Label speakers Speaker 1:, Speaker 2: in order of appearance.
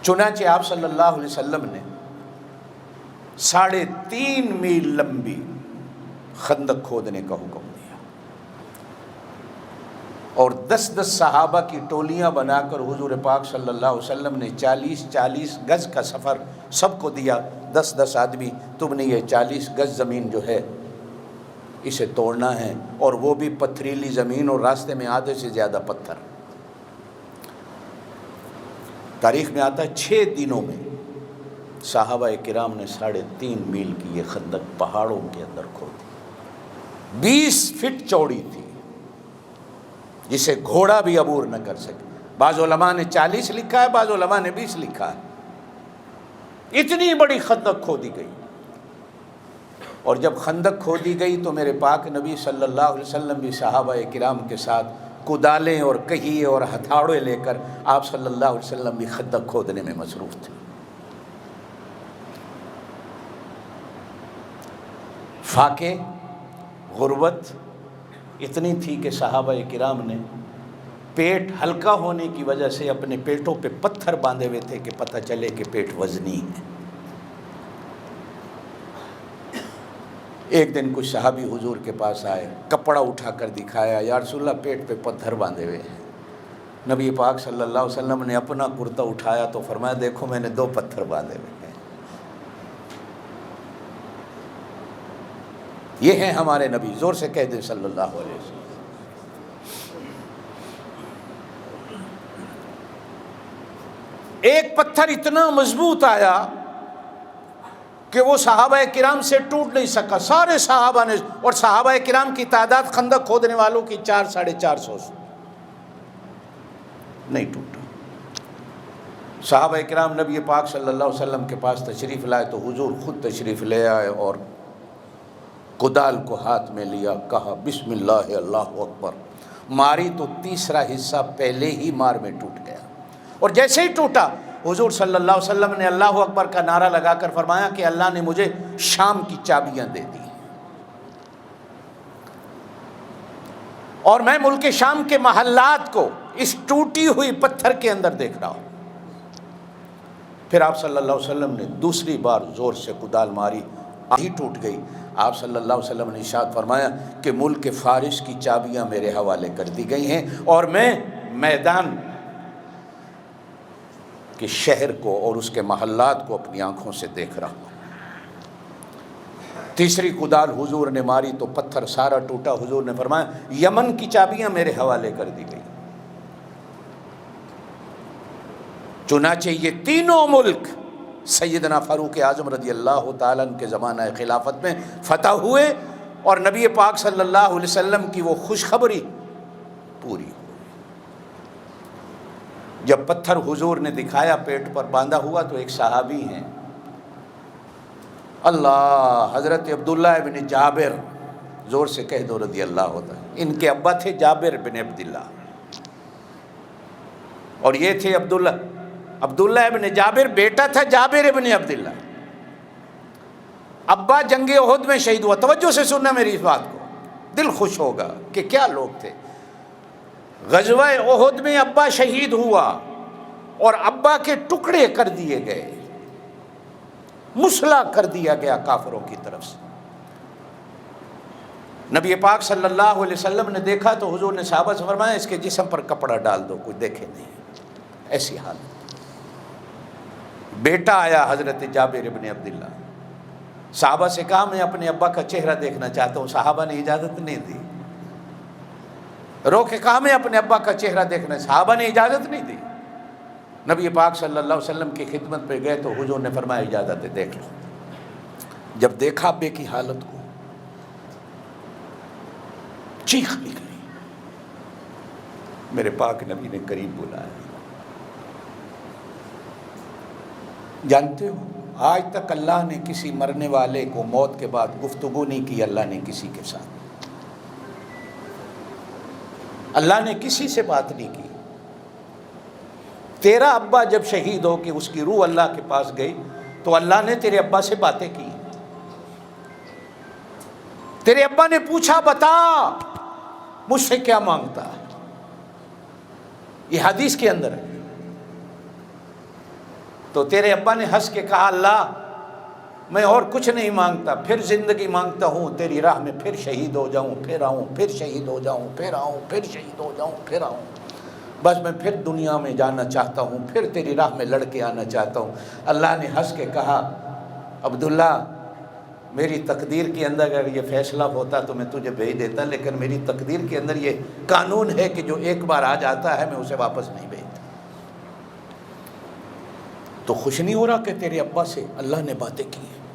Speaker 1: چنانچہ آپ صلی اللہ علیہ وسلم نے 3.5 میل لمبی خندق کھودنے کا حکم دیا اور 10 صحابہ کی ٹولیاں بنا کر حضور پاک صلی اللہ علیہ وسلم نے 40 گز کا سفر سب کو دیا، 10 آدمی، تم نے یہ 40 گز زمین جو ہے اسے توڑنا ہے، اور وہ بھی پتھریلی زمین اور راستے میں آدھے سے زیادہ پتھر۔ تاریخ میں آتا ہے 6 دنوں میں صحابہ کرام نے 3.5 میل کی یہ خندق پہاڑوں کے اندر کھودی، 20 فٹ چوڑی تھی، جسے گھوڑا بھی عبور نہ کر سکے۔ بعض علماء نے 40 لکھا ہے، بعض علماء نے 20 لکھا ہے۔ اتنی بڑی خندق کھودی گئی، اور جب خندق کھودی گئی تو میرے پاک نبی صلی اللہ علیہ وسلم بھی صحابہ کرام کے ساتھ کدالیں اور کہیے اور ہتھوڑے لے کر آپ صلی اللہ علیہ وسلم بھی خندق کھودنے میں مصروف تھے۔ فاقے، غربت اتنی تھی کہ صحابہ کرام نے پیٹ ہلکا ہونے کی وجہ سے اپنے پیٹوں پہ پتھر باندھے ہوئے تھے کہ پتہ چلے کہ پیٹ وزنی ہے۔ ایک دن کچھ صحابی حضور کے پاس آئے، کپڑا اٹھا کر دکھایا، یا رسول اللہ پیٹ پہ پتھر باندھے ہوئے ہیں۔ نبی پاک صلی اللہ علیہ وسلم نے اپنا کرتا اٹھایا تو فرمایا دیکھو میں نے 2 پتھر باندھے ہوئے ہیں۔ یہ ہیں ہمارے نبی، زور سے کہہ دیں صلی اللہ علیہ وسلم۔ ایک پتھر اتنا مضبوط آیا کہ وہ صحابہ کرام سے ٹوٹ نہیں سکا، سارے صحابہ نے، اور صحابہ کرام کی تعداد خندق کھودنے والوں کی 400-450 نہیں ٹوٹا۔ صحابہ کرام نبی پاک صلی اللہ علیہ وسلم کے پاس تشریف لائے تو حضور خود تشریف لے آئے اور کدال کو ہاتھ میں لیا، کہا بسم اللہ اللہ اکبر، ماری تو تیسرا حصہ پہلے ہی مار میں ٹوٹ گیا، اور جیسے ہی ٹوٹا حضور صلی اللہ علیہ وسلم نے اللہ اکبر کا نعرہ لگا کر فرمایا کہ اللہ نے مجھے شام کی چابیاں دے دی اور میں ملک شام کے محلات کو اس ٹوٹی ہوئی پتھر کے اندر دیکھ رہا ہوں۔ پھر آپ صلی اللہ علیہ وسلم نے دوسری بار زور سے کدال ماری، آہی ٹوٹ گئی۔ آپ صلی اللہ علیہ وسلم نے ارشاد فرمایا کہ ملک فارس کی چابیاں میرے حوالے کر دی گئی ہیں، اور میں میدان کہ شہر کو اور اس کے محلات کو اپنی آنکھوں سے دیکھ رہا ہوں۔ تیسری کدال حضور نے ماری تو پتھر سارا ٹوٹا۔ حضور نے فرمایا یمن کی چابیاں میرے حوالے کر دی گئی۔ چنانچہ یہ تینوں ملک سیدنا فاروق اعظم رضی اللہ تعالیٰ عنہ کے زمانہ خلافت میں فتح ہوئے، اور نبی پاک صلی اللہ علیہ وسلم کی وہ خوشخبری پوری ہوئی۔ جب پتھر حضور نے دکھایا پیٹ پر باندھا ہوا تو ایک صحابی ہیں اللہ، حضرت عبداللہ ابن جابر، زور سے کہہ دو رضی اللہ ہوتا ہے، ان کے ابا تھے جابر بن عبداللہ، اور یہ تھے عبداللہ ابن جابر، بیٹا تھا جابر ابن عبداللہ۔ ابا جنگ احد میں شہید ہوا۔ توجہ سے سننا میری اس بات کو، دل خوش ہوگا کہ کیا لوگ تھے۔ غزوہ احد میں ابا شہید ہوا اور ابا کے ٹکڑے کر دیے گئے، مسلح کر دیا گیا کافروں کی طرف سے۔ نبی پاک صلی اللہ علیہ وسلم نے دیکھا تو حضور نے صحابہ سے فرمایا اس کے جسم پر کپڑا ڈال دو، کوئی دیکھے نہیں، ایسی حالت۔ بیٹا آیا حضرت جابر ابن عبداللہ، صحابہ سے کہا میں اپنے ابا کا چہرہ دیکھنا چاہتا ہوں، صحابہ نے اجازت نہیں دی۔ رو کے کہا میں اپنے ابا کا چہرہ دیکھنا، صحابہ نے اجازت نہیں دی۔ نبی پاک صلی اللہ علیہ وسلم کی خدمت پہ گئے تو حضور نے فرمایا اجازت ہے، دیکھ لو۔ جب دیکھا ابے کی حالت کو، چیخ نکلی۔ میرے پاک نبی نے قریب بلایا۔ جانتے ہو آج تک اللہ نے کسی مرنے والے کو موت کے بعد گفتگو نہیں کی، اللہ نے کسی کے ساتھ، اللہ نے کسی سے بات نہیں کی۔ تیرا ابا جب شہید ہو کہ اس کی روح اللہ کے پاس گئی تو اللہ نے تیرے ابا سے باتیں کی۔ تیرے ابا نے پوچھا بتا مجھ سے کیا مانگتا ہے، یہ حدیث کے اندر ہے۔ تو تیرے ابا نے ہنس کے کہا اللہ میں اور کچھ نہیں مانگتا، پھر زندگی مانگتا ہوں تیری راہ میں، پھر شہید ہو جاؤں، پھر آؤں، پھر شہید ہو جاؤں، پھر آؤں، پھر شہید ہو جاؤں، پھر آؤں، بس میں پھر دنیا میں جانا چاہتا ہوں، پھر تیری راہ میں لڑ کے آنا چاہتا ہوں۔ اللہ نے ہنس کے کہا عبداللہ میری تقدیر کے اندر اگر یہ فیصلہ ہوتا تو میں تجھے بھیج دیتا، لیکن میری تقدیر کے اندر یہ قانون ہے کہ جو ایک بار آ جاتا ہے میں اسے واپس نہیں بھیجتا۔ تو خوش نہیں ہو رہا کہ تیرے ابا سے اللہ نے باتیں کی ہیں؟